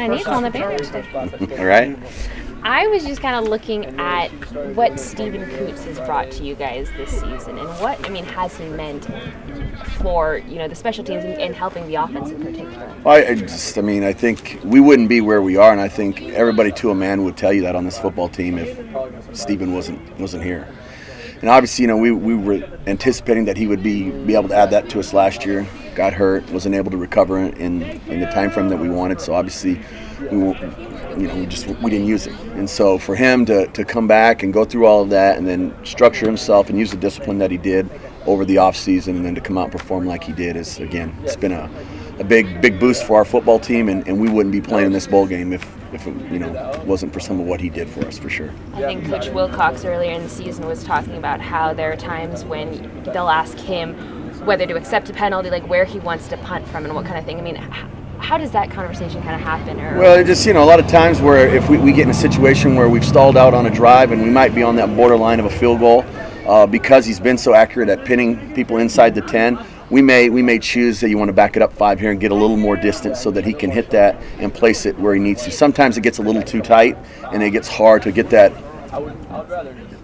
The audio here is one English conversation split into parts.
Chinese on the banner today. All right. I was just kind of looking at what Stephen Coots has brought to you guys this season, and what, I mean, has he meant for, you know, the special teams and helping the offense in particular? I mean, I think we wouldn't be where we are, and I think everybody to a man would tell you that on this football team if Stephen wasn't here. And obviously, you know, we were anticipating that he would be able to add that to us last year. Got hurt, wasn't able to recover in the time frame that we wanted. So obviously, we didn't use it. And so for him to come back and go through all of that, and then structure himself and use the discipline that he did over the off season, and then to come out and perform like he did is, again, it's been a big boost for our football team, and we wouldn't be playing in this bowl game if it wasn't for some of what he did for us, for sure. I think Coach Wilcox earlier in the season was talking about how there are times when they'll ask him whether to accept a penalty, like where he wants to punt from and what kind of thing. I mean, how does that conversation kind of happen? Well, just, you know, a lot of times where if we get in a situation where we've stalled out on a drive and we might be on that borderline of a field goal, because he's been so accurate at pinning people inside the 10, we may choose that you want to back it up 5 here and get a little more distance so that he can hit that and place it where he needs to. Sometimes it gets a little too tight and it gets hard to get that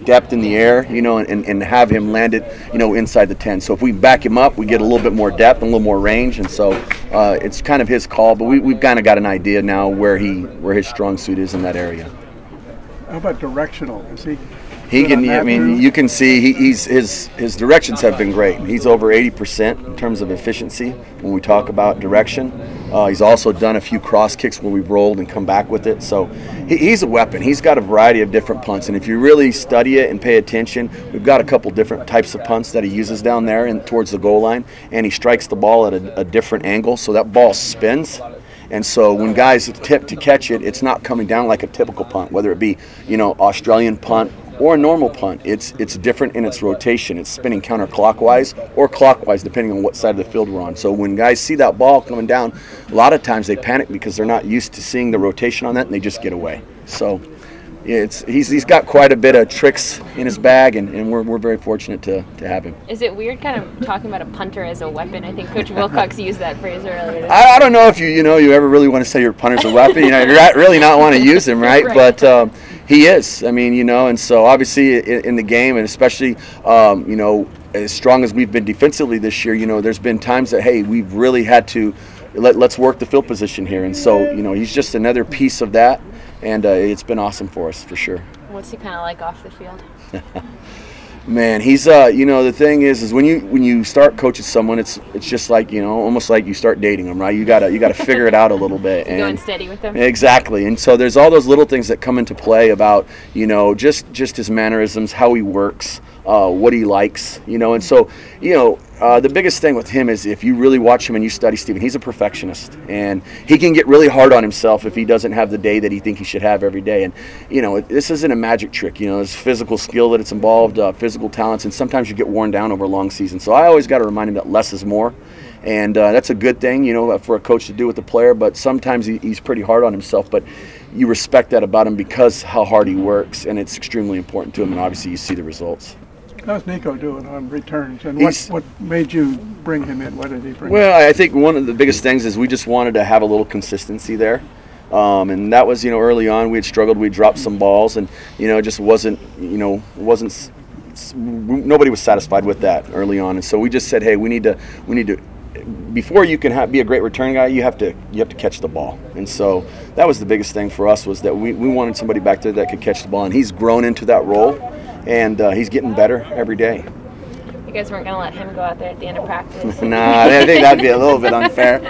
depth in the air, you know, and have him land it, you know, inside the 10. So if we back him up, we get a little bit more depth and a little more range, and so it's kind of his call. But we've kind of got an idea now where his strong suit is in that area. How about directional? Is he? He can. I mean, you can see his directions have been great. He's over 80% in terms of efficiency when we talk about direction. He's also done a few cross kicks where we've rolled and come back with it. So he's a weapon. He's got a variety of different punts, and if you really study it and pay attention, we've got a couple different types of punts that he uses down there and towards the goal line, and he strikes the ball at a different angle, so that ball spins. And so when guys tip to catch it, it's not coming down like a typical punt, whether it be, you know, Australian punt or a normal punt. It's different in its rotation. It's spinning counterclockwise or clockwise, depending on what side of the field we're on. So when guys see that ball coming down, a lot of times they panic because they're not used to seeing the rotation on that, and they just get away. So he's got quite a bit of tricks in his bag, and we're very fortunate to have him. Is it weird kind of talking about a punter as a weapon? I think Coach Wilcox used that phrase earlier. I don't know if you ever really want to say your punter's a weapon. You know, you're really not want to use him, right? Right. But he is. I mean, you know, and so obviously in the game, and especially you know, as strong as we've been defensively this year, you know, there's been times that, hey, we've really had to let's work the field position here, and so, you know, he's just another piece of that, and it's been awesome for us, for sure. What's he kind of like off the field? Man, he's you know, the thing is when you start coaching someone, it's just like, you know, almost like you start dating them, right? You gotta figure it out a little bit. And going steady with them. Exactly, and so there's all those little things that come into play about, you know, just his mannerisms, how he works, what he likes, you know, and so, you know, the biggest thing with him is if you really watch him and you study Stephen, he's a perfectionist, and he can get really hard on himself if he doesn't have the day that he thinks he should have every day. And, you know, this isn't a magic trick. You know, there's physical skill that it's involved, physical talents, and sometimes you get worn down over a long season. So I always got to remind him that less is more, and that's a good thing, you know, for a coach to do with the player. But sometimes he's pretty hard on himself, but you respect that about him because how hard he works, and it's extremely important to him, and obviously you see the results. How's Nico doing on returns, and what made you bring him in? What did he bring? Well, I think one of the biggest things is we just wanted to have a little consistency there, and that was, you know, early on we had struggled. We dropped some balls, and, you know, it just wasn't, you know, nobody was satisfied with that early on, and so we just said, hey, we need to. Before you can be a great return guy, you have to catch the ball, and so that was the biggest thing for us, was that we wanted somebody back there that could catch the ball, and he's grown into that role. And he's getting better every day. You guys weren't going to let him go out there at the end of practice? Nah, I think that'd be a little bit unfair.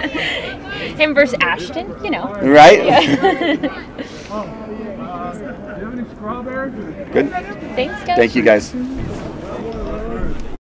Him versus Ashton, you know. Right? Yeah. Do you have any strawberries? Thanks, Good. guys. Thank you, guys.